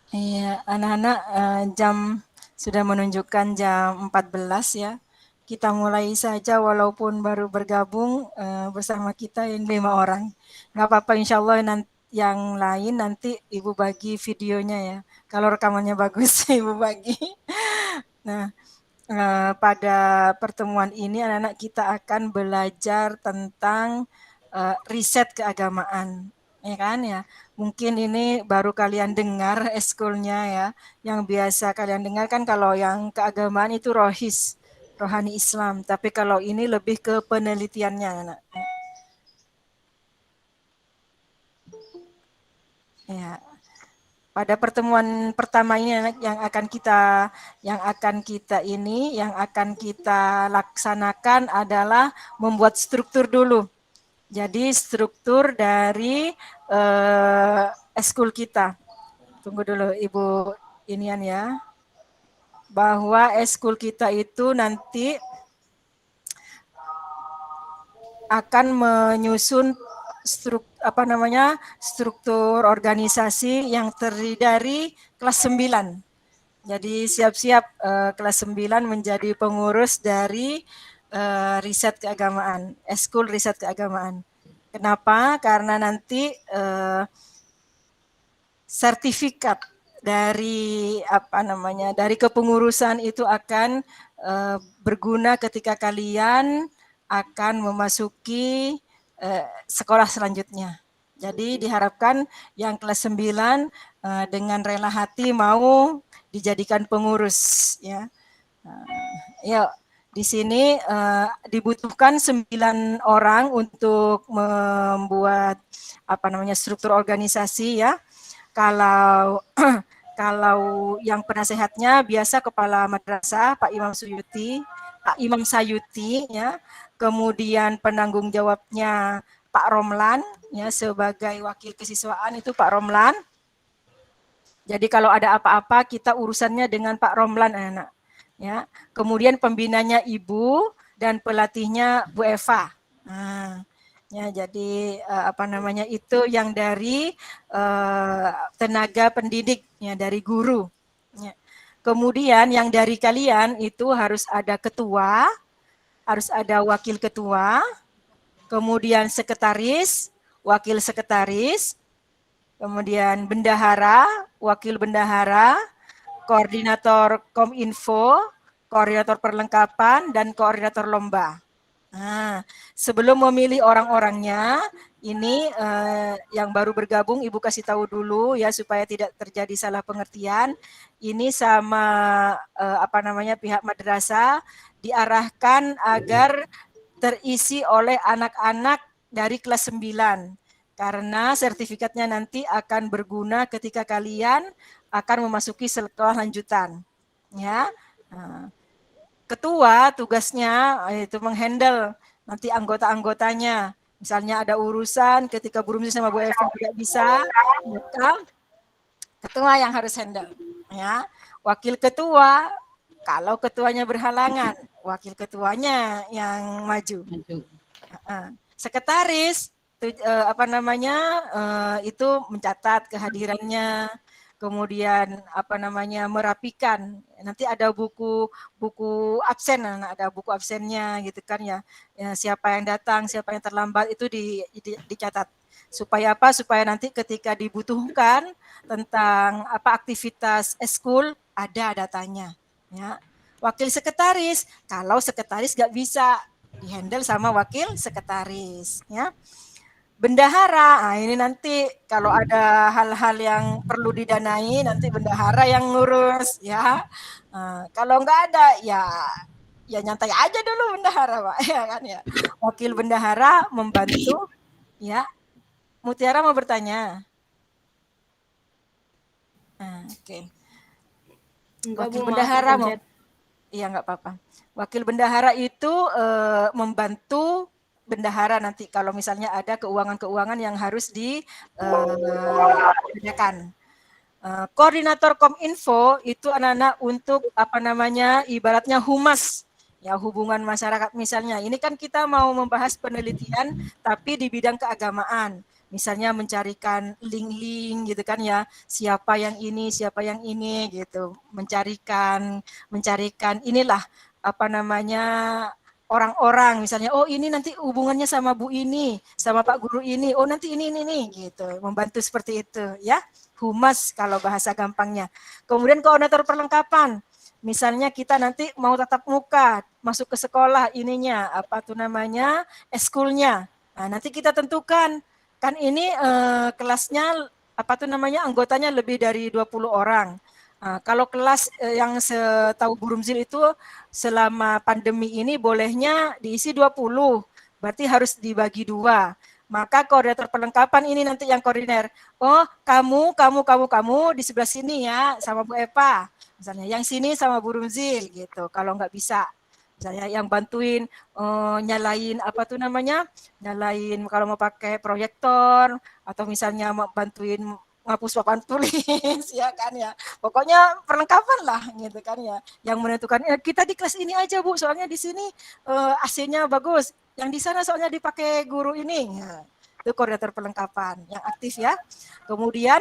Iya, anak-anak, jam sudah menunjukkan jam 14 ya. Kita mulai saja walaupun baru bergabung, bersama kita yang 5 orang. Nggak apa-apa, insya Allah yang lain nanti Ibu bagi videonya ya. Kalau rekamannya bagus, Ibu bagi. Nah, pada pertemuan ini anak-anak kita akan belajar tentang riset keagamaan, ya kan ya. Mungkin ini baru kalian dengar eskulnya ya. Yang biasa kalian dengar kan kalau yang keagamaan itu rohis, rohani Islam. Tapi kalau ini lebih ke penelitiannya, anak. Ya. Pada pertemuan pertama ini yang akan kita laksanakan adalah membuat struktur dulu. Jadi struktur dari eskul kita. Tunggu dulu Ibu inian ya. Bahwa eskul kita itu nanti akan menyusun struktur organisasi yang terdiri dari kelas 9. Jadi siap-siap kelas 9 menjadi pengurus dari riset keagamaan, eskul riset keagamaan. Kenapa? Karena nanti sertifikat dari dari kepengurusan itu akan berguna ketika kalian akan memasuki sekolah selanjutnya. Jadi diharapkan yang kelas 9 dengan rela hati mau dijadikan pengurus ya. Ya, di sini dibutuhkan 9 orang untuk membuat struktur organisasi ya. Kalau kalau yang penasehatnya biasa kepala madrasah Pak Imam Suyuti, Pak Imam Sayuti ya. Kemudian penanggung jawabnya Pak Romlan ya, sebagai wakil kesiswaan itu Pak Romlan. Jadi kalau ada apa-apa kita urusannya dengan Pak Romlan anak. Ya. Kemudian pembinanya Ibu dan pelatihnya Bu Eva. Nah, ya, jadi itu yang dari tenaga pendidik ya, dari guru. Ya. Kemudian yang dari kalian itu harus ada ketua, harus ada wakil ketua, kemudian sekretaris, wakil sekretaris, kemudian bendahara, wakil bendahara, koordinator Kominfo, koordinator perlengkapan, dan koordinator lomba. Nah, sebelum memilih orang-orangnya, ini yang baru bergabung Ibu kasih tahu dulu ya supaya tidak terjadi salah pengertian. Ini sama pihak madrasah diarahkan agar terisi oleh anak-anak dari kelas 9. Karena sertifikatnya nanti akan berguna ketika kalian akan memasuki sekolah lanjutan. Ya. Nah, ketua tugasnya itu menghandle nanti anggota-anggotanya. Misalnya ada urusan ketika Bu Rumsi sama Bu Eva tidak bisa, maka ketua yang harus handle. Ya. Wakil ketua, kalau ketuanya berhalangan, wakil ketuanya yang maju. Sekretaris itu mencatat kehadirannya, kemudian merapikan. Nanti ada buku absen, ada buku absennya gitu kan ya. Siapa yang datang, siapa yang terlambat itu dicatat. Supaya apa? Supaya nanti ketika dibutuhkan tentang aktivitas eskul ada datanya. Ya. Wakil sekretaris, kalau sekretaris nggak bisa dihandle sama wakil sekretaris. Ya. Bendahara, nah ini nanti kalau ada hal-hal yang perlu didanai, nanti bendahara yang ngurus ya. Kalau nggak ada ya nyantai aja dulu bendahara, Pak. Ya kan ya. Wakil bendahara membantu ya. Mutiara mau bertanya. Oke. Wakil bendahara mau. Iya nggak apa-apa. Wakil bendahara itu membantu bendahara nanti kalau misalnya ada keuangan-keuangan yang harus dibedakan. Koordinator Kominfo itu anak-anak untuk ibaratnya humas ya, hubungan masyarakat misalnya. Ini kan kita mau membahas penelitian tapi di bidang keagamaan. Misalnya mencarikan link-link gitu kan ya, siapa yang ini gitu, mencarikan inilah apa namanya orang-orang misalnya, oh ini nanti hubungannya sama Bu ini, sama Pak Guru ini, oh nanti ini nih gitu, membantu seperti itu ya. Humas kalau bahasa gampangnya. Kemudian koordinator perlengkapan. Misalnya kita nanti mau tatap muka, masuk ke sekolah ininya, apa tuh namanya, eskulnya. Nah, nanti kita tentukan, kan ini kelasnya, apa tuh namanya, anggotanya lebih dari 20 orang. Nah, kalau kelas yang setahu Burumzil itu selama pandemi ini bolehnya diisi 20, berarti harus dibagi 2. Maka koordinator perlengkapan ini nanti yang koordinir. Oh, kamu di sebelah sini ya sama Bu Eva. Misalnya yang sini sama Bu Rumzil gitu. Kalau nggak bisa, misalnya yang bantuin nyalain apa tuh namanya, nyalain kalau mau pakai proyektor atau misalnya mau bantuin ngapus papan tulis ya kan ya. Pokoknya perlengkapan lah gitu kan ya. Yang menentukan kita di kelas ini aja Bu, soalnya di sini AC-nya bagus. Yang di sana soalnya dipakai guru ini. Ya, itu koordinator perlengkapan yang aktif ya. Kemudian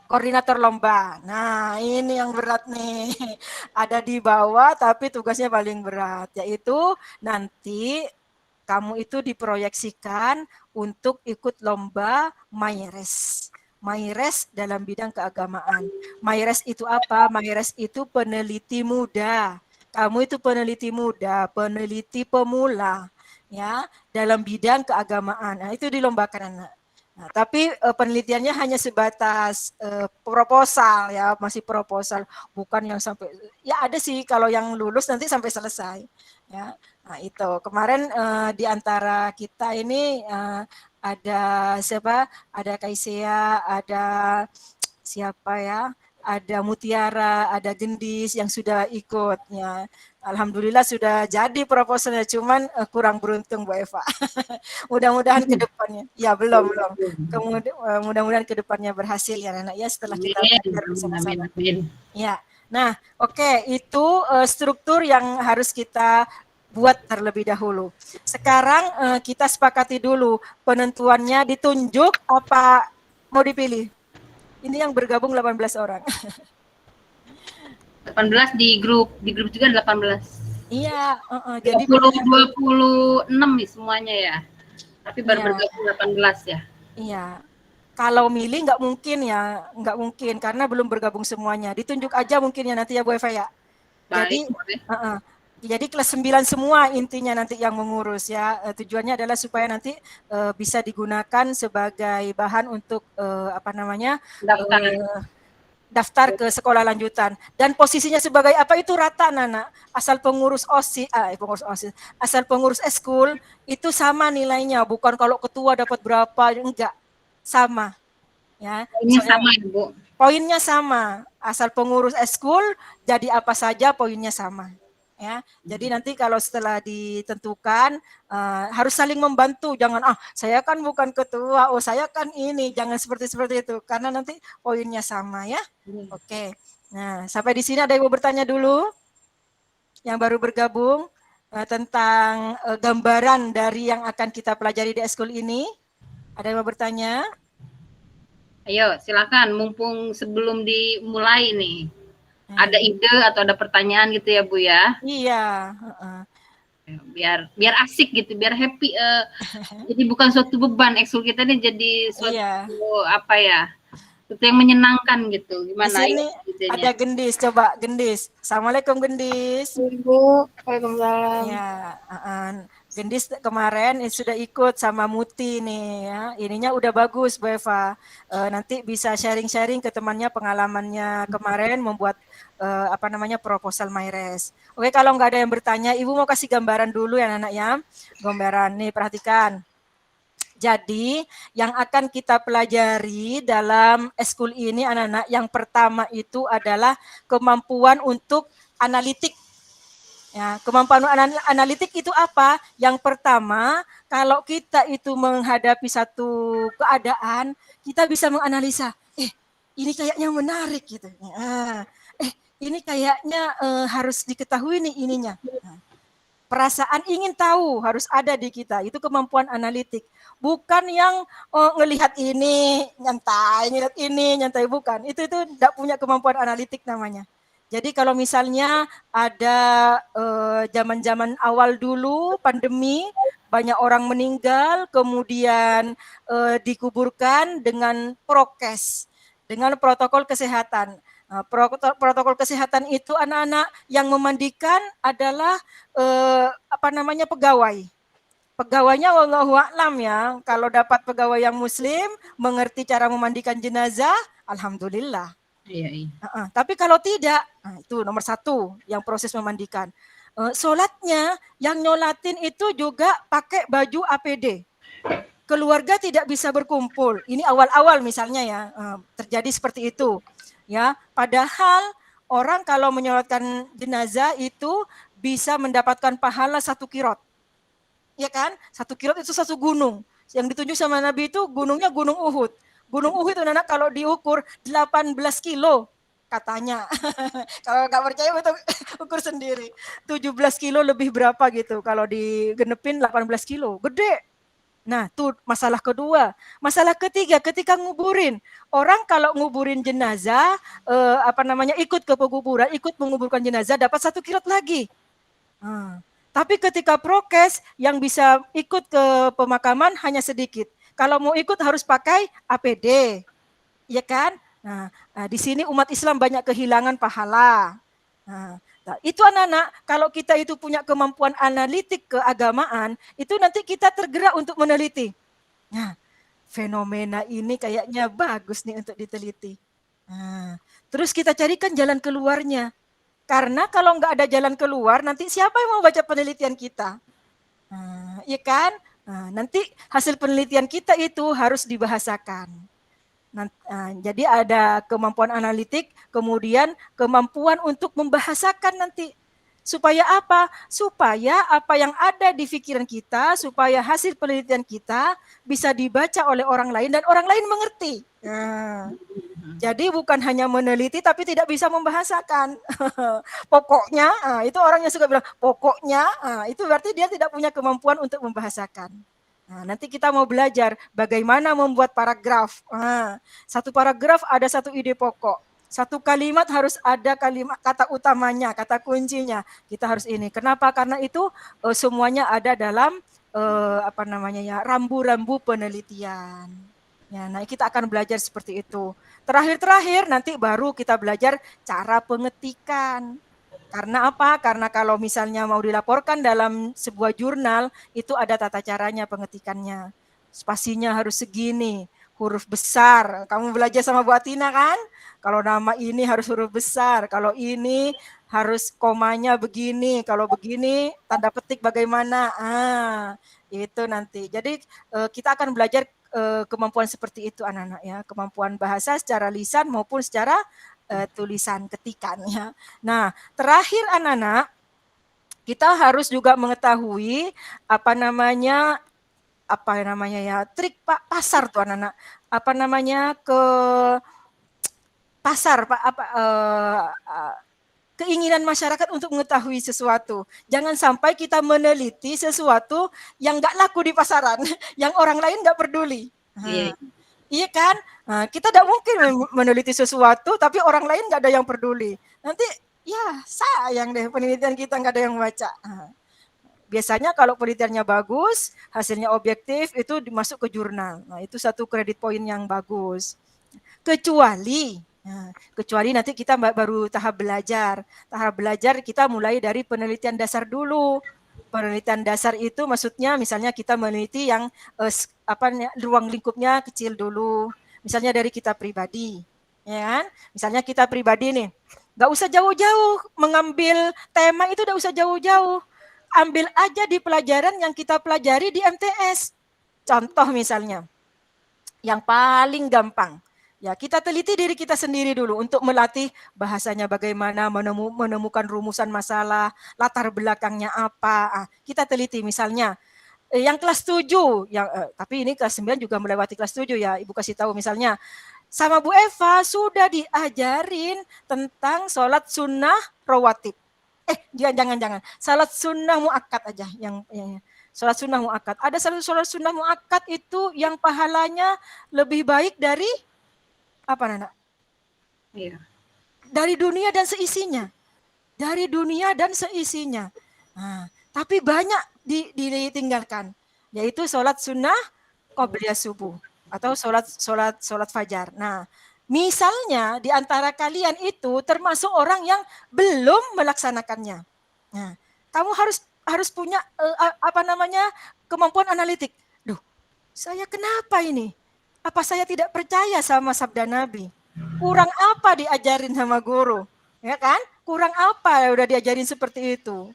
koordinator lomba. Nah, ini yang berat nih. Ada di bawah tapi tugasnya paling berat, yaitu nanti kamu itu diproyeksikan untuk ikut lomba MyRes. MyRes dalam bidang keagamaan. MyRes itu apa? MyRes itu peneliti muda. Kamu itu peneliti muda, peneliti pemula ya dalam bidang keagamaan. Nah, itu dilombakan anak. Nah, tapi penelitiannya hanya sebatas proposal ya, masih proposal, bukan yang sampai ya ada sih kalau yang lulus nanti sampai selesai ya. Nah, itu kemarin di antara kita ini ada siapa? Ada Kaisea, ada siapa ya? Ada Mutiara, ada Gendis yang sudah ikutnya. Alhamdulillah sudah jadi proposalnya, cuman kurang beruntung Bu Eva. Mudah-mudahan ke depannya. Ya belum. Kemudian mudah-mudahan ke depannya berhasil ya Nana ya setelah kita belajar bersama-sama. Ya. Nah, oke, itu struktur yang harus kita buat terlebih dahulu. Sekarang kita sepakati dulu penentuannya ditunjuk apa mau dipilih. Ini yang bergabung 18 orang. 18 di grup juga 18. Iya, jadi 26 nih semuanya ya. Tapi baru bergabung 18 ya. Iya. Kalau milih nggak mungkin karena belum bergabung semuanya. Ditunjuk aja mungkin ya nanti ya Bu Eva ya. Jadi, jadi kelas 9 semua intinya nanti yang mengurus ya. Tujuannya adalah supaya nanti bisa digunakan sebagai bahan untuk apa namanya daftar ke sekolah lanjutan. Dan posisinya sebagai apa itu rata Nana. Asal pengurus OSIS, asal pengurus eskul itu sama nilainya. Bukan kalau ketua dapat berapa, enggak. Sama. Ya. Poinnya sama ya, Bu. Poinnya sama. Asal pengurus eskul jadi apa saja poinnya sama. Ya, jadi nanti kalau setelah ditentukan harus saling membantu, jangan saya kan bukan ketua, saya kan ini, jangan seperti itu karena nanti poinnya sama ya. Oke. Nah, sampai di sini ada yang mau bertanya dulu? Yang baru bergabung tentang gambaran dari yang akan kita pelajari di eskul ini? Ada yang mau bertanya? Ayo, silakan. Mumpung sebelum dimulai nih, ada ide atau ada pertanyaan gitu ya, Bu ya? Iya. Biar asik gitu, biar happy. Jadi bukan suatu beban. Ekskul kita ini jadi suatu apa ya? Itu yang menyenangkan gitu. Gimana? Di sini ada Gendis, coba Gendis. Assalamualaikum Gendis. Ibu, waalaikumsalam. Ya, Gendis kemarin sudah ikut sama Muti nih ya. Ininya udah bagus Bu Eva. Nanti bisa sharing-sharing ke temannya pengalamannya kemarin membuat apa namanya proposal MyRes. Oke, kalau nggak ada yang bertanya, Ibu mau kasih gambaran dulu ya anak ya. Gambaran nih, perhatikan. Jadi yang akan kita pelajari dalam eskul ini anak-anak yang pertama itu adalah kemampuan untuk analitik. Ya, kemampuan analitik itu apa? Yang pertama, kalau kita itu menghadapi satu keadaan, kita bisa menganalisa, ini kayaknya menarik gitu. Ini kayaknya harus diketahui nih ininya. perasaan ingin tahu harus ada di kita. Itu kemampuan analitik. Bukan yang ngelihat ini, nyantai, bukan. Itu tidak punya kemampuan analitik namanya. Jadi kalau misalnya ada zaman-zaman awal dulu pandemi, banyak orang meninggal, kemudian dikuburkan dengan prokes, dengan protokol kesehatan. Protokol kesehatan itu anak-anak yang memandikan adalah pegawai. Pegawainya wallahu a'lam ya. Kalau dapat pegawai yang muslim, mengerti cara memandikan jenazah, alhamdulillah. Iya. Tapi kalau tidak, itu nomor satu yang proses memandikan. Sholatnya yang nyolatin itu juga pakai baju APD. Keluarga tidak bisa berkumpul. Ini awal-awal misalnya ya, terjadi seperti itu. Ya, padahal orang kalau menyolatkan jenazah itu bisa mendapatkan pahala 1 kirot. Ya kan? 1 kirot itu 1 gunung. Yang ditunjuk sama Nabi itu gunungnya Gunung Uhud. Gunung Uhud itu anak kalau diukur 18 kilo katanya. Kalau nggak percaya ukur sendiri. 17 kilo lebih berapa gitu. Kalau digenepin 18 kilo. Gede. Nah, itu masalah kedua. Masalah ketiga, ketika nguburin. Orang kalau nguburin jenazah, ikut ke pekuburan, ikut menguburkan jenazah, dapat 1 kirot lagi. Tapi ketika prokes, yang bisa ikut ke pemakaman hanya sedikit. Kalau mau ikut harus pakai APD. Ya kan? Nah, di sini umat Islam banyak kehilangan pahala. Nah, itu anak-anak, kalau kita itu punya kemampuan analitik keagamaan, itu nanti kita tergerak untuk meneliti. Nah, fenomena ini kayaknya bagus nih untuk diteliti. Nah, terus kita carikan jalan keluarnya. Karena kalau nggak ada jalan keluar, nanti siapa yang mau baca penelitian kita? Nah, iya kan? Nah, nanti hasil penelitian kita itu harus dibahasakan. Jadi ada kemampuan analitik, kemudian kemampuan untuk membahasakan nanti. Supaya apa? Supaya apa yang ada di pikiran kita, supaya hasil penelitian kita bisa dibaca oleh orang lain dan orang lain mengerti. Jadi bukan hanya meneliti tapi tidak bisa membahasakan. Pokoknya, itu orang yang suka bilang pokoknya, itu berarti dia tidak punya kemampuan untuk membahasakan. Nah, nanti kita mau belajar bagaimana membuat paragraf. Satu paragraf ada satu ide pokok. Satu kalimat harus ada kalimat kata utamanya, kata kuncinya. Kita harus ini. Kenapa? Karena itu semuanya ada dalam rambu-rambu penelitian. Ya, nah kita akan belajar seperti itu. Terakhir nanti baru kita belajar cara pengetikan. Karena apa? Karena kalau misalnya mau dilaporkan dalam sebuah jurnal, itu ada tata caranya pengetikannya. Spasinya harus segini, huruf besar. Kamu belajar sama Bu Atina kan? Kalau nama ini harus huruf besar, kalau ini harus komanya begini, kalau begini tanda petik bagaimana. Itu nanti. Jadi kita akan belajar kemampuan seperti itu anak-anak ya. Kemampuan bahasa secara lisan maupun secara tulisan ketikan ya. Nah, terakhir anak-anak, kita harus juga mengetahui trik pasar tuh anak-anak. Ke pasar keinginan masyarakat untuk mengetahui sesuatu. Jangan sampai kita meneliti sesuatu yang nggak laku di pasaran, yang orang lain nggak peduli. Iya kan? Nah, kita tidak mungkin meneliti sesuatu, tapi orang lain nggak ada yang peduli. Nanti ya sayang deh penelitian kita nggak ada yang baca. Biasanya kalau penelitiannya bagus, hasilnya objektif, itu dimasuk ke jurnal. Nah, itu satu kredit poin yang bagus. Kecuali nanti kita baru tahap belajar. Tahap belajar kita mulai dari penelitian dasar dulu. Penelitian dasar itu maksudnya misalnya kita meneliti yang ruang lingkupnya kecil dulu. Misalnya dari kita pribadi, ya kan? Misalnya kita pribadi nih, nggak usah jauh-jauh mengambil tema itu, nggak usah jauh-jauh. Ambil aja di pelajaran yang kita pelajari di MTS. Contoh misalnya, yang paling gampang. Ya, kita teliti diri kita sendiri dulu untuk melatih bahasanya bagaimana, menemukan rumusan masalah, latar belakangnya apa. Kita teliti misalnya yang kelas 7, tapi ini kelas 9 juga melewati kelas 7 ya. Ibu kasih tahu misalnya sama Bu Eva sudah diajarin tentang sholat sunnah rawatib. Jangan. Salat sunnah muakkad aja yang salat sunnah muakkad. Ada salat sunnah muakkad itu yang pahalanya lebih baik dari apa Nana? Iya. Dari dunia dan seisinya. Dari dunia dan seisinya. Nah, tapi banyak ditinggalkan, yaitu salat sunnah qobliyah subuh atau salat fajar. Nah, misalnya di antara kalian itu termasuk orang yang belum melaksanakannya. Nah, kamu harus punya kemampuan analitik. Duh, saya kenapa ini? Apa saya tidak percaya sama sabda Nabi? Kurang apa diajarin sama guru? Ya kan? Kurang apa udah diajarin seperti itu?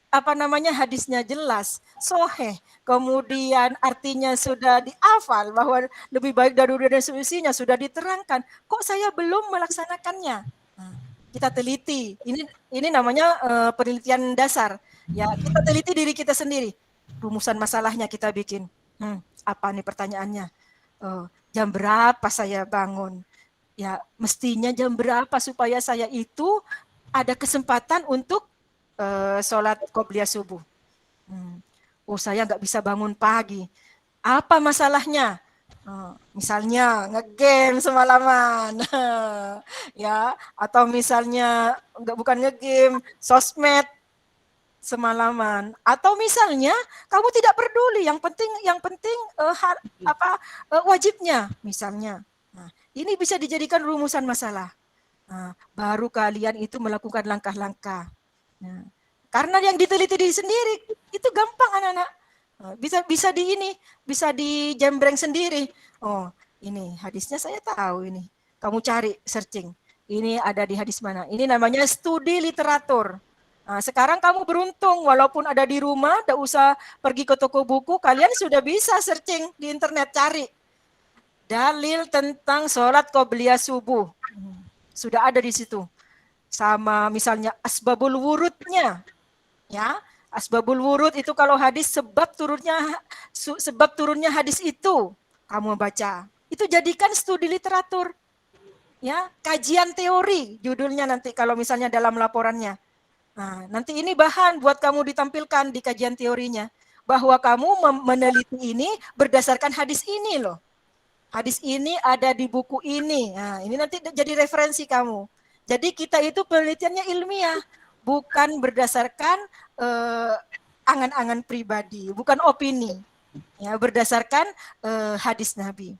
Hadisnya jelas, soheh, kemudian artinya sudah dihafal bahwa lebih baik dari dunia dan seisinya sudah diterangkan. Kok saya belum melaksanakannya? Nah, kita teliti. Ini namanya penelitian dasar. Ya, kita teliti diri kita sendiri. Rumusan masalahnya kita bikin. Apa nih pertanyaannya? Jam berapa saya bangun? Ya, mestinya jam berapa supaya saya itu ada kesempatan untuk sholat qobliyah subuh. Saya nggak bisa bangun pagi. Apa masalahnya? Misalnya ngegame semalaman, ya, atau misalnya bukan ngegame, sosmed semalaman, atau misalnya kamu tidak peduli, yang penting wajibnya, misalnya. Nah, ini bisa dijadikan rumusan masalah. Nah, baru kalian itu melakukan langkah-langkah. Nah, karena yang diteliti diri sendiri itu gampang anak-anak. Bisa dijembreng sendiri. Oh, ini hadisnya saya tahu ini. Kamu cari searching. Ini ada di hadis mana? Ini namanya studi literatur. Nah, sekarang kamu beruntung walaupun ada di rumah, tidak usah pergi ke toko buku, kalian sudah bisa searching di internet, cari dalil tentang sholat qobliyah subuh. Sudah ada di situ. Sama misalnya asbabul wurudnya, ya, asbabul wurud itu kalau hadis sebab turunnya hadis itu kamu baca, itu jadikan studi literatur, ya, kajian teori judulnya nanti kalau misalnya dalam laporannya. Nah, nanti ini bahan buat kamu ditampilkan di kajian teorinya bahwa kamu meneliti ini berdasarkan hadis ini loh, hadis ini ada di buku ini. Nah, ini nanti jadi referensi kamu. Jadi kita itu penelitiannya ilmiah, bukan berdasarkan angan-angan pribadi, bukan opini, ya, berdasarkan hadis Nabi.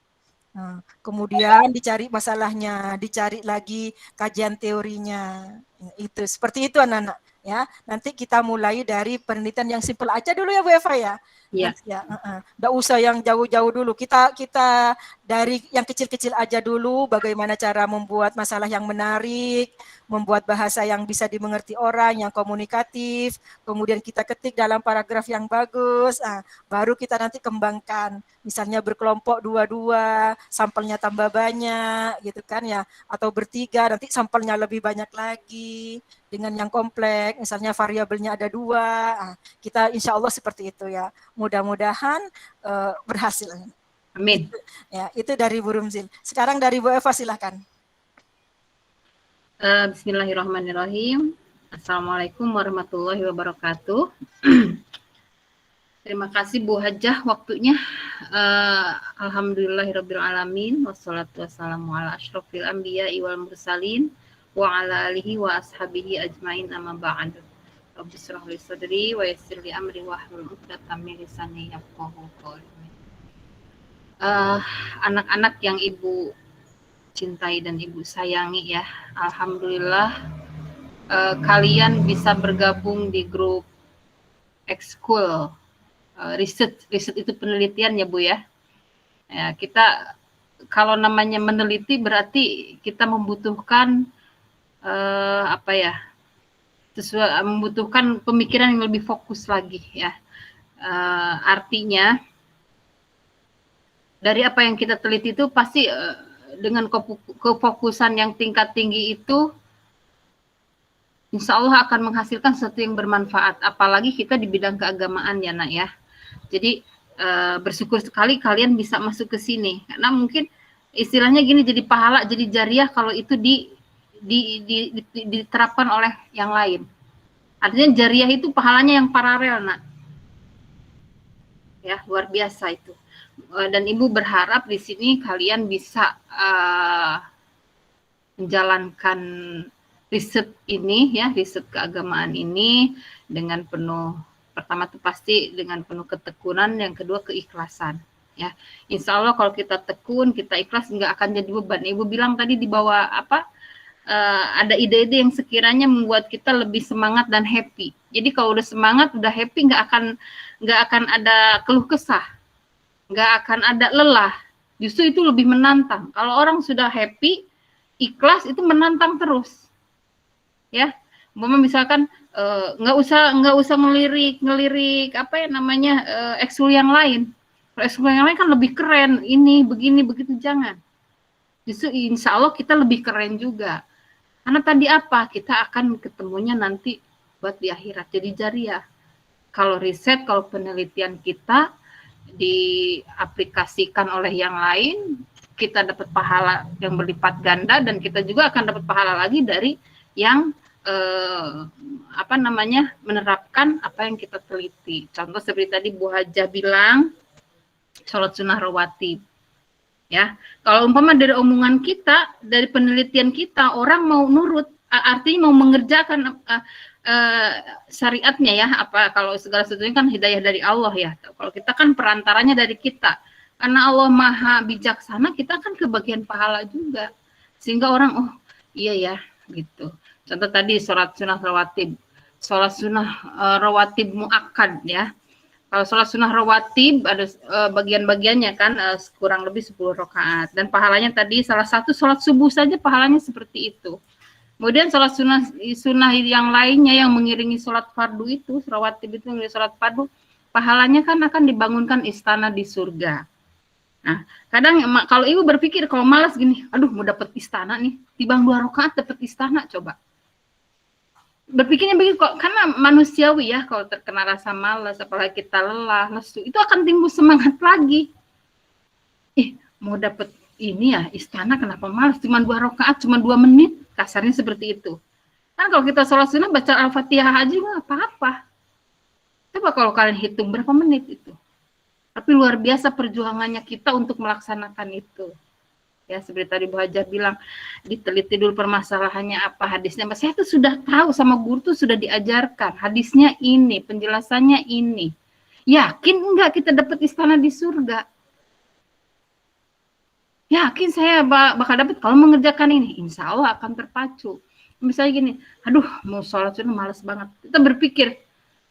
Nah, kemudian dicari masalahnya, dicari lagi kajian teorinya, itu seperti itu anak-anak. Ya, nanti kita mulai dari penelitian yang simpel aja dulu ya Bu Eva ya. Iya. Nggak usah yang jauh-jauh dulu. Kita dari yang kecil-kecil aja dulu. Bagaimana cara membuat masalah yang menarik, membuat bahasa yang bisa dimengerti orang, yang komunikatif. Kemudian kita ketik dalam paragraf yang bagus. Baru kita nanti kembangkan. Misalnya berkelompok 2-2, sampelnya tambah banyak, gitu kan ya. Atau bertiga, nanti sampelnya lebih banyak lagi. Dengan yang kompleks, misalnya variabelnya ada 2. Kita insya Allah seperti itu ya. Mudah-mudahan berhasil. Amin. Ya, itu dari Bu Rumzil. Sekarang dari Bu Eva silahkan. Bismillahirrahmanirrahim. Assalamualaikum warahmatullahi wabarakatuh. Terima kasih Bu Hajah waktunya. Alhamdulillahirabbil alamin wassalatu wassalamu ala asyrofil anbiya'i wal mursalin wa ala alihi wa ashabihi ajmain amma ba'd. Rabbi shrah li sadri wa yassir li amri wahlul 'uqdatam min lisani yafqahu qawli. Anak-anak yang Ibu cintai dan Ibu sayangi ya, alhamdulillah kalian bisa bergabung di grup ekskul riset itu penelitian ya Bu ya. Ya, kita kalau namanya meneliti berarti kita membutuhkan membutuhkan pemikiran yang lebih fokus lagi ya. Artinya dari apa yang kita teliti itu pasti dengan kefokusan yang tingkat tinggi itu insya Allah akan menghasilkan sesuatu yang bermanfaat, apalagi kita di bidang keagamaan ya Nak ya. Jadi bersyukur sekali kalian bisa masuk ke sini, karena mungkin istilahnya gini, jadi pahala, jadi jariah kalau itu diterapkan oleh yang lain. Artinya jariah itu pahalanya yang paralel, nak. Ya, luar biasa itu. Dan Ibu berharap di sini kalian bisa menjalankan riset ini, ya, riset keagamaan ini dengan penuh, pertama itu pasti dengan penuh ketekunan, yang kedua keikhlasan. Ya, insya Allah kalau kita tekun, kita ikhlas, nggak akan jadi beban. Ibu bilang tadi di bawah ada ide-ide yang sekiranya membuat kita lebih semangat dan happy. Jadi kalau udah semangat, udah happy, nggak akan ada keluh kesah, nggak akan ada lelah. Justru itu lebih menantang. Kalau orang sudah happy, ikhlas, itu menantang terus. Ya, misalkan nggak usah ngelirik apa ya namanya ekskul yang lain. Kalau ekskul yang lain kan lebih keren, ini begini begitu, jangan. Justru insya Allah kita lebih keren juga. Karena tadi kita akan ketemunya nanti buat di akhirat, jadi jariah. Kalau riset, kalau penelitian kita diaplikasikan oleh yang lain, kita dapat pahala yang berlipat ganda, dan kita juga akan dapat pahala lagi dari yang menerapkan apa yang kita teliti. Contoh seperti tadi Bu Hajah bilang, sholat sunnah rawatib. Ya, kalau umpama dari omongan kita, dari penelitian kita, orang mau nurut, artinya mau mengerjakan syariatnya, ya, kalau segala sesuatunya kan hidayah dari Allah, ya. Kalau kita kan perantaranya dari kita, karena Allah maha bijaksana, kita kan kebagian pahala juga, sehingga orang, oh iya ya, gitu. Contoh tadi sholat sunnah rawatib muakkad, ya. Kalau sholat sunnah rawatib ada bagian-bagiannya kan, kurang lebih 10 rakaat, dan pahalanya tadi salah satu sholat subuh saja pahalanya seperti itu. Kemudian sholat sunnah yang lainnya yang mengiringi sholat fardu itu, rawatib itu mengiringi sholat fardu, pahalanya kan akan dibangunkan istana di surga. Nah, kadang kalau ibu berpikir kalau malas gini, aduh mau dapat istana nih, timbang 2 rakaat dapat istana, coba. Berpikirnya begitu kok, karena manusiawi, ya, kalau terkena rasa malas, apalagi kita lelah, lesu, itu akan timbul semangat lagi. Mau dapat ini ya, istana, kenapa malas, cuma 2 rakaat, cuma 2 menit, kasarnya seperti itu. Kan kalau kita sholat sunnah baca Al-Fatihah aja nggak apa-apa. Coba kalau kalian hitung berapa menit itu. Tapi luar biasa perjuangannya kita untuk melaksanakan itu. Ya, seperti tadi Bu Hajah bilang, diteliti dulu permasalahannya apa, hadisnya. Saya tuh sudah tahu, sama guru tuh sudah diajarkan, hadisnya ini, penjelasannya ini. Yakin enggak kita dapat istana di surga? Yakin saya bakal dapat kalau mengerjakan ini, insya Allah akan terpacu. Misalnya gini, aduh mau sholat sunnah malas banget. Kita berpikir,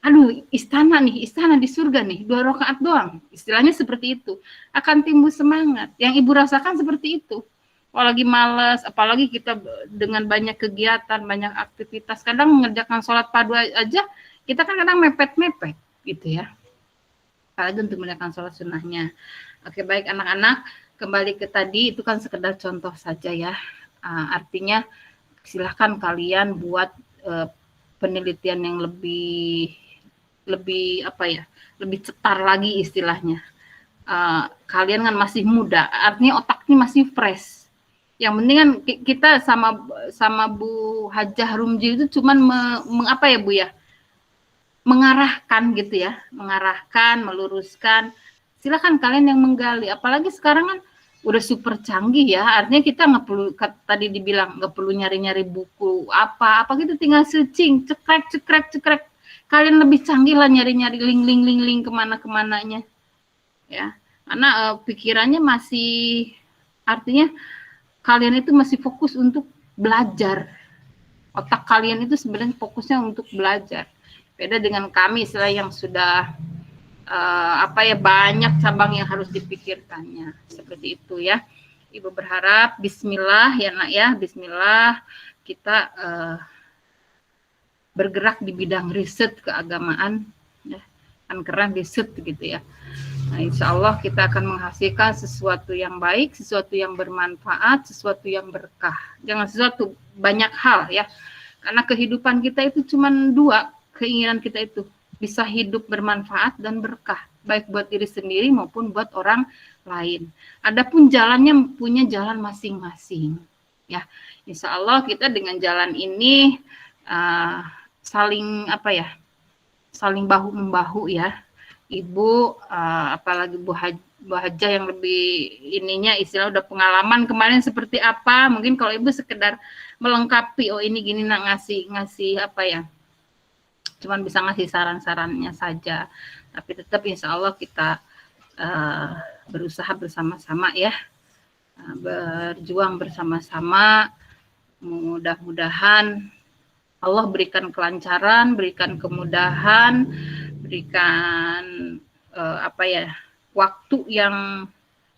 aduh istana di surga nih, 2 rakaat doang, istilahnya seperti itu, akan timbul semangat. Yang ibu rasakan seperti itu. Kalau lagi malas, apalagi kita dengan banyak kegiatan, banyak aktivitas, kadang mengerjakan sholat fardu aja kita kan kadang mepet-mepet gitu, ya, apalagi untuk mengerjakan sholat sunnahnya. Oke, baik anak-anak, kembali ke tadi, itu kan sekedar contoh saja, ya. Artinya silahkan kalian buat penelitian yang lebih cetar lagi istilahnya. Kalian kan masih muda, artinya otaknya masih fresh. Yang penting kan kita sama Bu Hajah Rumji itu cuman Bu, ya, mengarahkan gitu, ya, mengarahkan, meluruskan. Silakan kalian yang menggali. Apalagi sekarang kan udah super canggih, ya, artinya kita nggak perlu, tadi dibilang nggak perlu nyari-nyari buku apa gitu, tinggal searching, cekrek. Kalian lebih canggih lah nyari-nyari link kemana-kemananya, ya, karena pikirannya masih, artinya kalian itu masih fokus untuk belajar. Otak kalian itu sebenarnya fokusnya untuk belajar. Beda dengan kami istilah yang sudah banyak cabang yang harus dipikirkannya, seperti itu, ya. Ibu berharap bismillah, ya nak, ya, bismillah kita bergerak di bidang riset keagamaan, ya, kan keren riset gitu, ya. Nah, insya Allah kita akan menghasilkan sesuatu yang baik, sesuatu yang bermanfaat, sesuatu yang berkah. Jangan sesuatu, banyak hal, ya, karena kehidupan kita itu cuma 2, keinginan kita itu bisa hidup bermanfaat dan berkah, baik buat diri sendiri maupun buat orang lain. Adapun jalannya punya jalan masing-masing, ya. Insya Allah kita dengan jalan ini saling apa ya, saling bahu membahu ya. Ibu apalagi Bu Haja yang lebih ininya istilah udah pengalaman kemarin seperti apa, mungkin kalau Ibu sekedar melengkapi, oh ini gini, nak ngasih apa ya, cuman bisa ngasih saran-sarannya saja, tapi tetap insya Allah kita berusaha bersama-sama ya, berjuang bersama-sama. Mudah-mudahan Allah berikan kelancaran, berikan kemudahan, berikan apa ya, waktu yang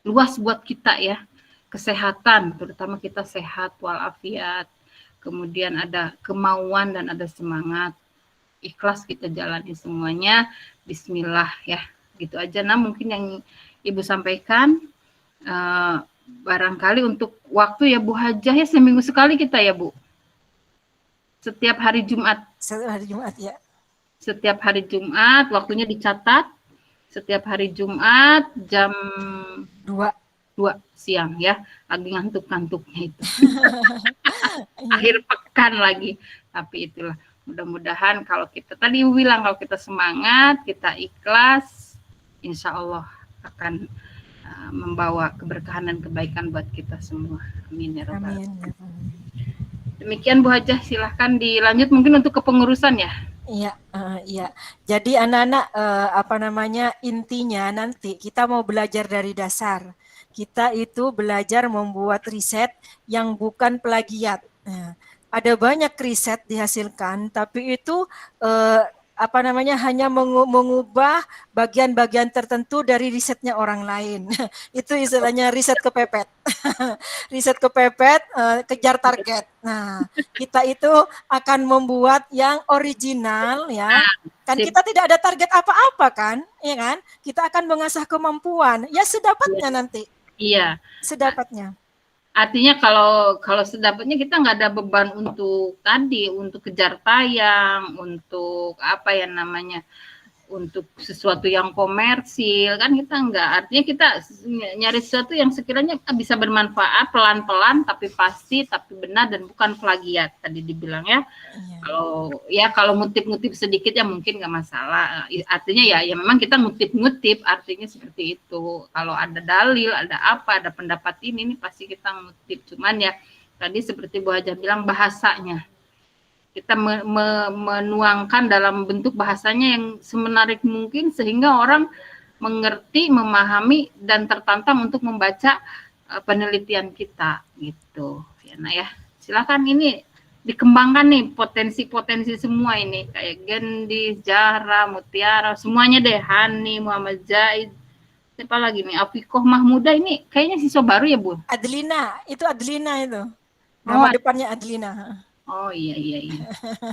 luas buat kita ya, kesehatan, terutama kita sehat walafiat, kemudian ada kemauan dan ada semangat, ikhlas kita jalani semuanya. Bismillah ya, gitu aja. Nah mungkin yang Ibu sampaikan, barangkali untuk waktu ya Bu Hajah ya, seminggu sekali kita ya Bu, setiap hari Jumat. Setiap hari Jumat ya. Setiap hari Jumat, waktunya dicatat. Setiap hari Jumat jam 2 siang ya. Lagi ngantuk-ngantuknya itu. Akhir pekan lagi. Tapi itulah, mudah-mudahan kalau kita, tadi Ibu bilang, kalau kita semangat, kita ikhlas, insya Allah akan membawa keberkahan dan kebaikan buat kita semua. Amin ya Rabbal Alamin. Demikian Bu Hajah, silahkan dilanjut mungkin untuk kepengurusan ya. Iya, iya. Jadi anak-anak apa namanya, intinya nanti kita mau belajar dari dasar. Kita itu belajar membuat riset yang bukan plagiat. Nah, ada banyak riset dihasilkan, tapi itu apa namanya, hanya mengubah bagian-bagian tertentu dari risetnya orang lain. Itu istilahnya riset kepepet. Riset kepepet, kejar target. Nah, kita itu akan membuat yang original ya. Kan kita tidak ada target apa-apa kan, ya kan? Kita akan mengasah kemampuan. Ya sedapatnya nanti. Iya. Sedapatnya. Artinya kalau sedapatnya kita nggak ada beban untuk kejar tayang, untuk apa ya namanya, untuk sesuatu yang komersil kan, kita enggak. Artinya kita nyari sesuatu yang sekiranya bisa bermanfaat, pelan-pelan tapi pasti, tapi benar dan bukan plagiat tadi dibilang ya. Kalau ngutip-ngutip sedikit ya mungkin nggak masalah. Artinya ya memang kita ngutip-ngutip, artinya seperti itu. Kalau ada dalil, ada apa, ada pendapat ini pasti kita ngutip. Cuman ya tadi seperti Bu Hajah bilang, bahasanya kita menuangkan dalam bentuk bahasanya yang semenarik mungkin sehingga orang mengerti, memahami dan tertantang untuk membaca penelitian kita gitu ya. Nah ya, silakan ini dikembangkan nih potensi-potensi semua ini, kayak Gendis, Zahra, Mutiara, semuanya deh, Hani, Muhammad Zaid, siapa lagi nih, Afikoh Mahmuda, ini kayaknya siswa baru ya Bu? Adlina itu nama depannya Adlina. Oh iya.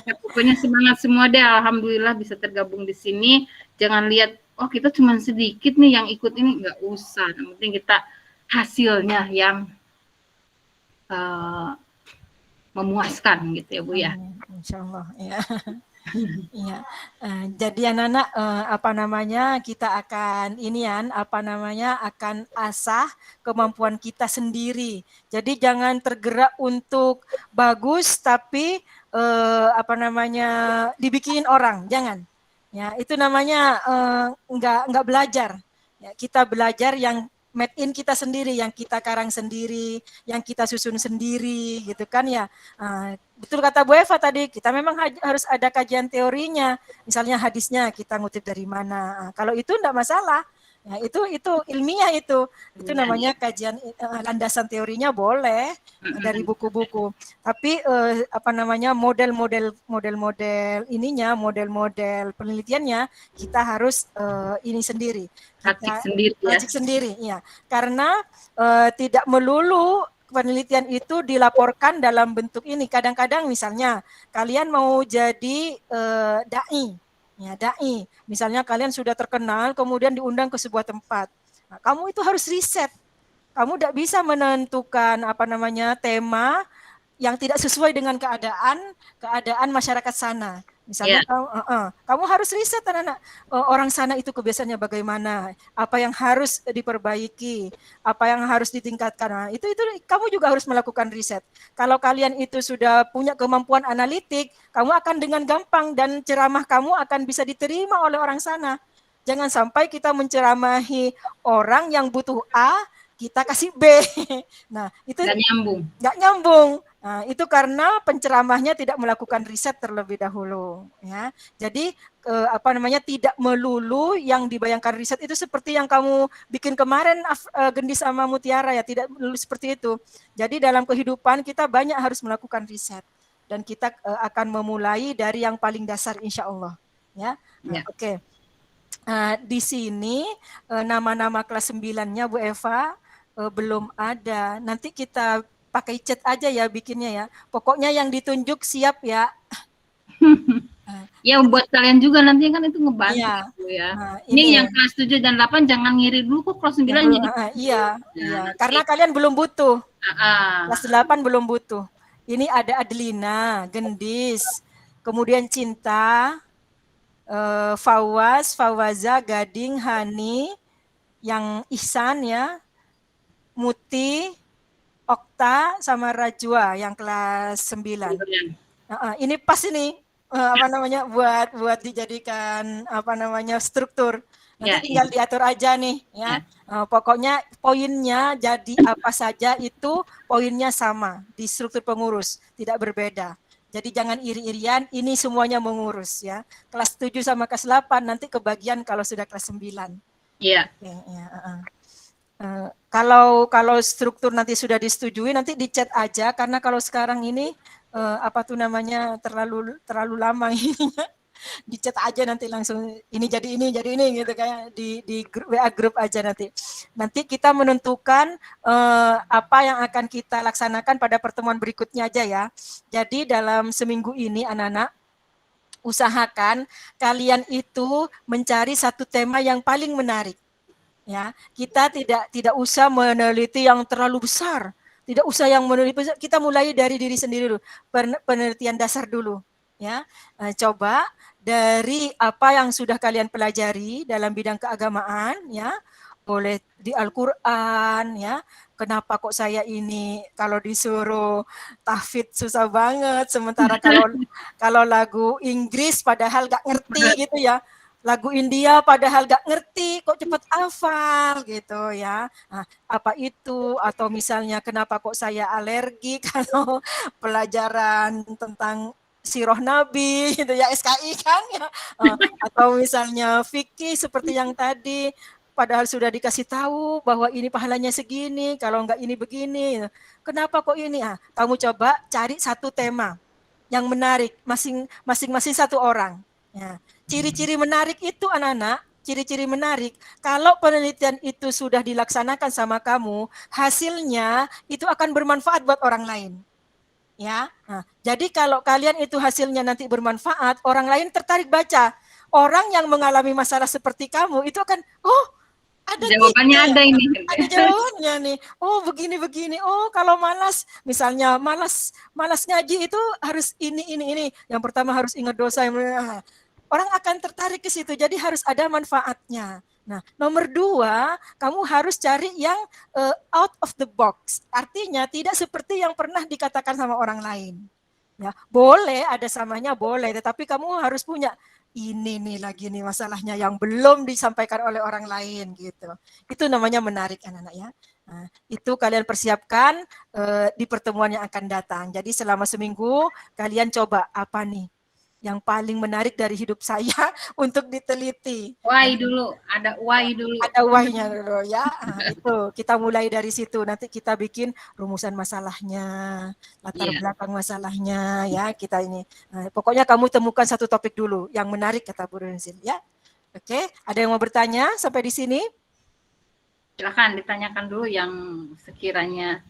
Ya, pokoknya semangat semua deh, alhamdulillah bisa tergabung di sini. Jangan lihat, oh kita cuma sedikit nih yang ikut ini, nggak usah. Yang penting kita hasilnya yang memuaskan gitu ya Bu ya. Insya Allah ya. Iya. Jadi anak-anak apa namanya, kita akan akan asah kemampuan kita sendiri. Jadi jangan tergerak untuk bagus tapi dibikinin orang, jangan. Ya, itu namanya enggak belajar. Ya, kita belajar yang made in kita sendiri, yang kita karang sendiri, yang kita susun sendiri, gitu kan ya. Betul kata Bu Eva tadi, kita memang harus ada kajian teorinya. Misalnya hadisnya kita ngutip dari mana. Kalau itu enggak masalah. Ya, itu ilmiah itu namanya kajian, landasan teorinya boleh dari buku-buku. Tapi model-model penelitiannya kita harus ini sendiri. Racik sendiri, ya. Karena tidak melulu penelitian itu dilaporkan dalam bentuk ini. Kadang-kadang misalnya kalian mau jadi dai. Ya, dai. Misalnya kalian sudah terkenal, kemudian diundang ke sebuah tempat. Nah, kamu itu harus riset. Kamu tidak bisa menentukan tema yang tidak sesuai dengan keadaan masyarakat sana. Misalnya kamu harus riset anak-anak orang sana itu kebiasaannya bagaimana, apa yang harus diperbaiki, apa yang harus ditingkatkan. Nah, itu kamu juga harus melakukan riset. Kalau kalian itu sudah punya kemampuan analitik, kamu akan dengan gampang dan ceramah kamu akan bisa diterima oleh orang sana. Jangan sampai kita menceramahi orang yang butuh A, kita kasih B. Nah, itu nggak nyambung. Nah, itu karena penceramahnya tidak melakukan riset terlebih dahulu, ya. Jadi tidak melulu yang dibayangkan riset itu seperti yang kamu bikin kemarin, Gendis sama Mutiara, ya, tidak melulu seperti itu. Jadi dalam kehidupan kita banyak harus melakukan riset dan kita akan memulai dari yang paling dasar, insya Allah, ya. Nah, Oke. Di sini nama-nama kelas 9-nya Bu Eva belum ada. Nanti kita pakai chat aja ya bikinnya ya. Pokoknya yang ditunjuk siap ya. Ya buat kalian juga nanti kan itu ngebantu ya. Ini yang kelas 7 dan 8 jangan ngiri dulu kok kelas 9 jadi. Iya. Karena kalian belum butuh. Kelas 8 belum butuh. Ini ada Adelina, Gendis, kemudian Cinta, Fawaz, Fawaza, Gading, Hani, yang Ihsan ya, Muti, Okta, sama Rajwa yang kelas 9. Ini pas ini buat dijadikan struktur. Nanti tinggal diatur aja nih ya. Pokoknya poinnya jadi apa saja itu poinnya sama di struktur pengurus, tidak berbeda. Jadi jangan iri-irian, ini semuanya mengurus ya. Kelas 7 sama kelas 8 nanti kebagian kalau sudah kelas 9. Iya. Kalau struktur nanti sudah disetujui, nanti dicat aja, karena kalau sekarang ini terlalu lama ininya. Dicat aja nanti langsung ini jadi ini gitu, kayak di WA grup aja nanti. Nanti kita menentukan apa yang akan kita laksanakan pada pertemuan berikutnya aja ya. Jadi dalam seminggu ini anak-anak usahakan kalian itu mencari satu tema yang paling menarik. Ya, kita tidak usah meneliti yang terlalu besar, tidak usah yang meneliti besar. Kita mulai dari diri sendiri dulu, penelitian dasar dulu, ya. Coba dari apa yang sudah kalian pelajari dalam bidang keagamaan, ya, boleh di Al-Quran, ya. Kenapa kok saya ini kalau disuruh tahfidz susah banget, sementara kalau lagu Inggris padahal gak ngerti gitu ya. Lagu India padahal gak ngerti, kok cepat hafal gitu ya. Nah, apa itu? Atau misalnya kenapa kok saya alergi kalau pelajaran tentang sirah Nabi gitu ya, SKI kan ya. Atau misalnya fikih seperti yang tadi, padahal sudah dikasih tahu bahwa ini pahalanya segini, kalau enggak ini begini. Kenapa kok ini? Kamu coba cari satu tema yang menarik, masing-masing satu orang. Ya. Ciri-ciri menarik itu anak-anak, ciri-ciri menarik, kalau penelitian itu sudah dilaksanakan sama kamu, hasilnya itu akan bermanfaat buat orang lain. Ya, jadi kalau kalian itu hasilnya nanti bermanfaat, orang lain tertarik baca. Orang yang mengalami masalah seperti kamu itu akan, ada jawabannya ada ini. Ada jawabannya nih. Oh, begini. Oh, kalau misalnya malas ngaji itu harus ini. Yang pertama harus ingat dosa. Orang akan tertarik ke situ. Jadi harus ada manfaatnya. Nah, nomor 2, kamu harus cari yang out of the box. Artinya tidak seperti yang pernah dikatakan sama orang lain. Ya, boleh ada samanya boleh, tetapi kamu harus punya ini nih lagi nih masalahnya yang belum disampaikan oleh orang lain gitu. Itu namanya menarik anak-anak ya. Nah, itu kalian persiapkan di pertemuan yang akan datang. Jadi selama seminggu kalian coba apa nih yang paling menarik dari hidup saya untuk diteliti. Why dulu, ada why dulu. Ada why-nya dulu ya. Itu kita mulai dari situ. Nanti kita bikin rumusan masalahnya, latar belakang masalahnya ya kita ini. Pokoknya kamu temukan satu topik dulu yang menarik kata Bu Rinzil ya. Oke, ada yang mau bertanya sampai di sini? Silakan ditanyakan dulu yang sekiranya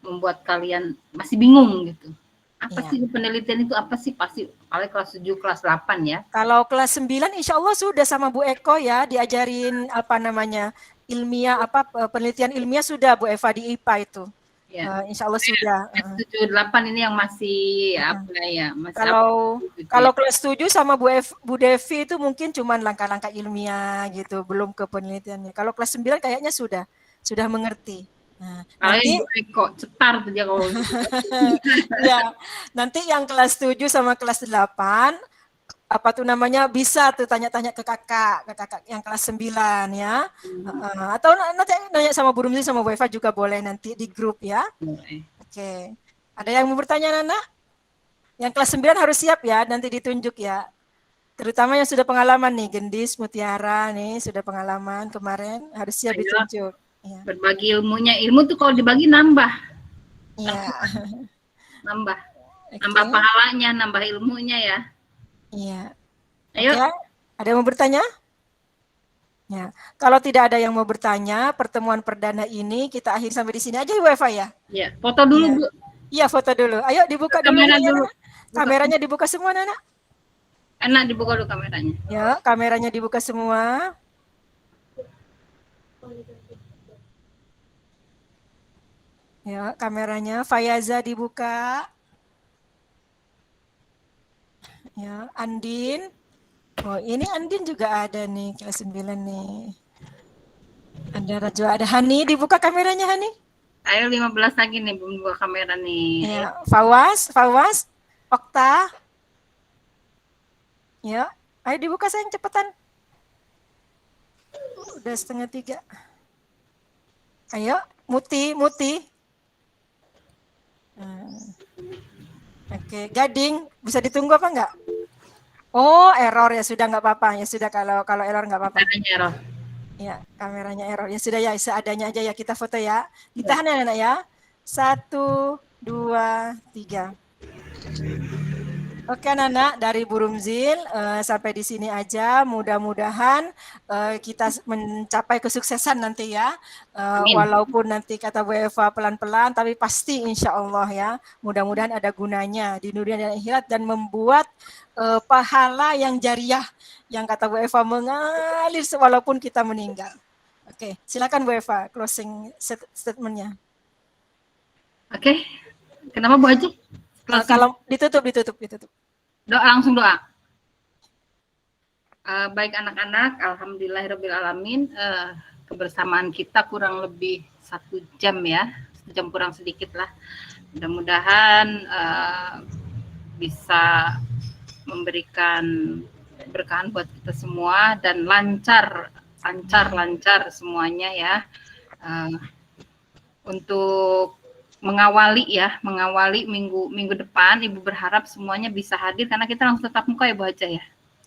membuat kalian masih bingung gitu. Apa sih penelitian itu, apa sih? Pasti paling kelas 7, kelas 8 ya. Kalau kelas 9 insya Allah sudah sama Bu Eko ya, diajarin ilmiah, penelitian ilmiah sudah Bu Eva di IPA itu. Ya. Insya Allah sudah. 7-8 ini yang masih apa ya? Masih Kalau kelas 7 sama Bu Devi itu mungkin cuma langkah-langkah ilmiah gitu, belum ke penelitiannya. Kalau kelas 9 kayaknya sudah mengerti. Nah, nanti Ibu Eko cetar tuh dia kalau ya, nanti yang kelas 7 sama kelas 8 apa tuh namanya bisa tuh tanya-tanya ke kakak yang kelas 9 ya. Atau nanti nanya sama Bu Rumzi sama Bu Eva juga boleh nanti di grup ya. Oke. Ada yang mau bertanya Nana? Yang kelas 9 harus siap ya, nanti ditunjuk ya. Terutama yang sudah pengalaman nih, Gendis, Mutiara nih sudah pengalaman kemarin, harus siap ditunjuk. Ya. Berbagi ilmunya. Ilmu tuh kalau dibagi nambah. Iya. Nambah. Nambah pahalanya, nambah ilmunya ya. Iya. Ayo. Oke. Ada yang mau bertanya? Ya. Kalau tidak ada yang mau bertanya, pertemuan perdana ini kita akhiri sampai di sini aja Bu Eva ya. Iya, foto dulu Bu. Iya, foto dulu. Ayo dibuka kamera dulu. Dulu. Kameranya dibuka semua, Nana. Enak dibuka dulu kameranya. Ya, kameranya dibuka semua. Ya, kameranya Fayaza dibuka. Ya, Andin. Oh, ini Andin juga ada nih, kelas 9 nih. Ada Rajo, ada Hani, dibuka kameranya Hani. Ayo 15 lagi nih, belum buka kamera nih. Ya, Fawas, Okta. Ya, ayo dibuka sayang cepetan. Udah 2:30. Ayo, Muti. Oke, Gading, bisa ditunggu apa enggak? Oh, error ya sudah nggak apa-apa ya sudah kalau error nggak apa-apa. Error. Ya, kameranya error ya sudah ya seadanya aja ya kita foto ya. Ditahan ya Nana ya. 1, 2, 3. Oke Nana, dari Bu Rumzil sampai di sini aja. Mudah-mudahan kita mencapai kesuksesan nanti ya. Walaupun nanti kata Bu Eva pelan-pelan, tapi pasti insya Allah ya. Mudah-mudahan ada gunanya di dunia dan akhirat dan membuat pahala yang jariah yang kata Bu Eva mengalir walaupun kita meninggal. Oke, silakan Bu Eva closing statement-nya. Oke, kenapa Bu Haji? Kalau ditutup. Doa, langsung doa. Baik anak-anak, alhamdulillahirobbilalamin. Kebersamaan kita kurang lebih 1 jam ya, 1 jam kurang sedikit lah. Mudah-mudahan bisa memberikan berkahan buat kita semua dan lancar semuanya ya. Untuk mengawali minggu depan, Ibu berharap semuanya bisa hadir karena kita langsung tatap muka ya Bu Haja ya.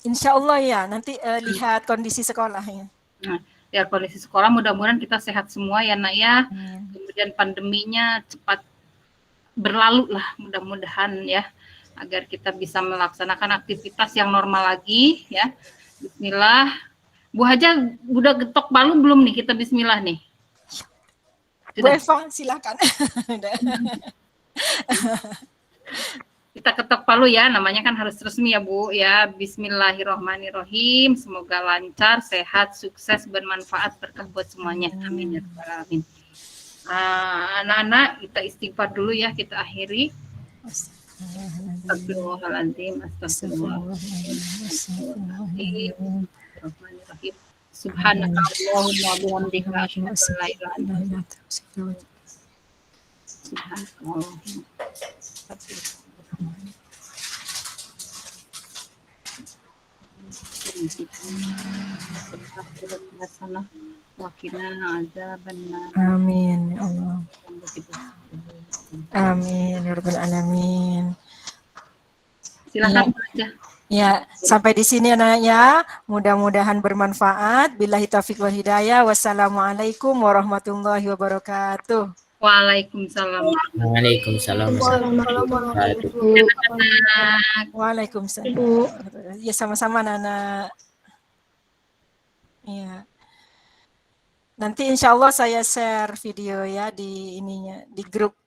Insya Allah ya, nanti lihat kondisi sekolahnya. Nah, lihat kondisi sekolah, mudah-mudahan kita sehat semua ya Nak ya. Kemudian pandeminya cepat berlalu lah mudah-mudahan ya, agar kita bisa melaksanakan aktivitas yang normal lagi ya. Bismillah. Bu Haja udah getok palu belum nih? Kita bismillah nih. Bu Eva, silakan. Kita ketok palu ya, namanya kan harus resmi ya Bu ya. Bismillahirrohmanirrohim. Semoga lancar, sehat, sukses, bermanfaat, berkah buat semuanya. Amin ya rabbal alamin. Anak-anak kita istighfar dulu ya, kita akhiri. Astagfirullahaladzim, astagfirullahaladzim. Subhanakallahumma wa bihamdika asyhadu an la ilaha illa anta Amin ya Allah. Amin ya rabbal alamin. Silakan aja. Ya, sampai di sini anak ya. Mudah-mudahan bermanfaat. Billahi taufiq wal hidayah. Wassalamualaikum warahmatullahi wabarakatuh. Waalaikumsalam. Waalaikumsalam. Waalaikumsalam. Ya sama-sama Nana. Ya. Nanti insya Allah saya share video ya di ininya di grup